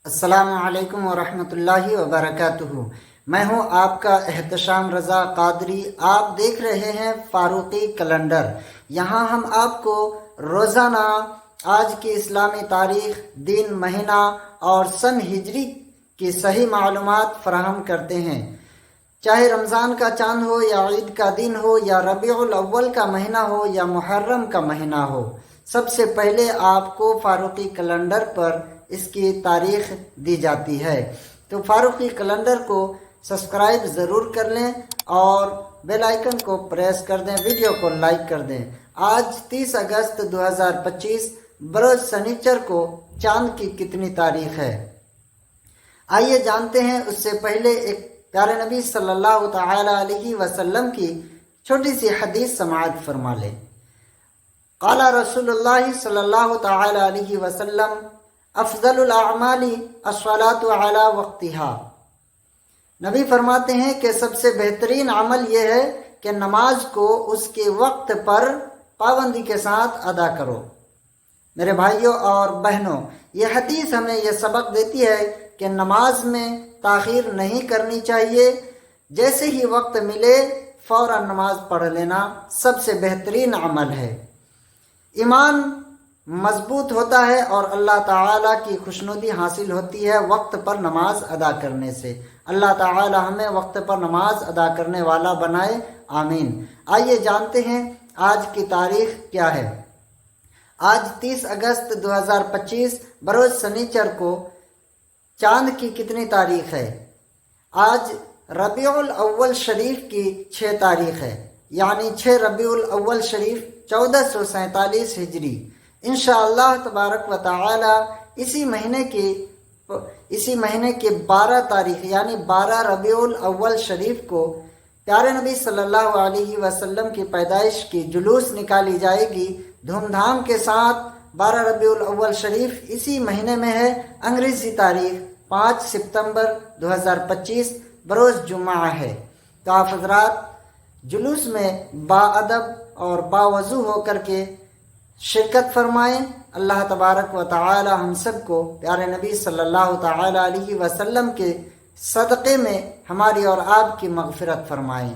السلام علیکم ورحمۃ اللہ وبرکاتہ۔ میں ہوں آپ کا احتشام رضا قادری۔ آپ دیکھ رہے ہیں فاروقی کیلنڈر۔ یہاں ہم آپ کو روزانہ آج کی اسلامی تاریخ، دن، مہینہ اور سن ہجری کی صحیح معلومات فراہم کرتے ہیں۔ چاہے رمضان کا چاند ہو یا عید کا دن ہو یا ربیع الاول کا مہینہ ہو یا محرم کا مہینہ ہو، سب سے پہلے آپ کو فاروقی کیلنڈر پر اس کی تاریخ دی جاتی ہے۔ تو فاروقی کیلنڈر کو سبسکرائب ضرور کر لیں اور بیل آئیکن کو پریس کر دیں، ویڈیو کو لائک کر دیں۔ آج 30 اگست 2025 بروز سنیچر کو چاند کی کتنی تاریخ ہے؟ آئیے جانتے ہیں۔ اس سے پہلے ایک پیارے نبی صلی اللہ تعالی علیہ وسلم کی چھوٹی سی حدیث سماعت فرما لیں۔ قال رسول اللہ صلی اللہ تعالی علیہ وسلم افضل الاعمال الصلاۃ علی وقتہا۔ نبی فرماتے ہیں کہ سب سے بہترین عمل یہ ہے کہ نماز کو اس کے وقت پر پابندی کے ساتھ ادا کرو۔ میرے بھائیوں اور بہنوں، یہ حدیث ہمیں یہ سبق دیتی ہے کہ نماز میں تاخیر نہیں کرنی چاہیے۔ جیسے ہی وقت ملے فوراً نماز پڑھ لینا سب سے بہترین عمل ہے۔ ایمان مضبوط ہوتا ہے اور اللہ تعالیٰ کی خوشنودی حاصل ہوتی ہے وقت پر نماز ادا کرنے سے۔ اللہ تعالیٰ ہمیں وقت پر نماز ادا کرنے والا بنائے، آمین۔ آئیے جانتے ہیں آج کی تاریخ کیا ہے۔ آج 30 اگست 2025 بروز سنیچر کو چاند کی کتنی تاریخ ہے؟ آج ربیع الاول شریف کی 6 تاریخ ہے، یعنی 6 ربیع الاول شریف 1447 ہجری۔ انشاءاللہ تبارک و تعالی اسی مہینے کی 12 تاریخ یعنی 12 ربیع الاول شریف کو پیارے نبی صلی اللہ علیہ وسلم کی پیدائش کی جلوس نکالی جائے گی دھوم دھام کے ساتھ۔ 12 ربیع الاول شریف اسی مہینے میں ہے۔ انگریزی تاریخ 5 ستمبر 2025 بروز جمعہ ہے۔ تو آپ حضرات جلوس میں باادب اور باوضو ہو کر کے شرکت فرمائیں۔ اللہ تبارک و تعالی ہم سب کو پیارے نبی صلی اللہ تعالی علیہ وسلم کے صدقے میں ہماری اور آپ کی مغفرت فرمائیں۔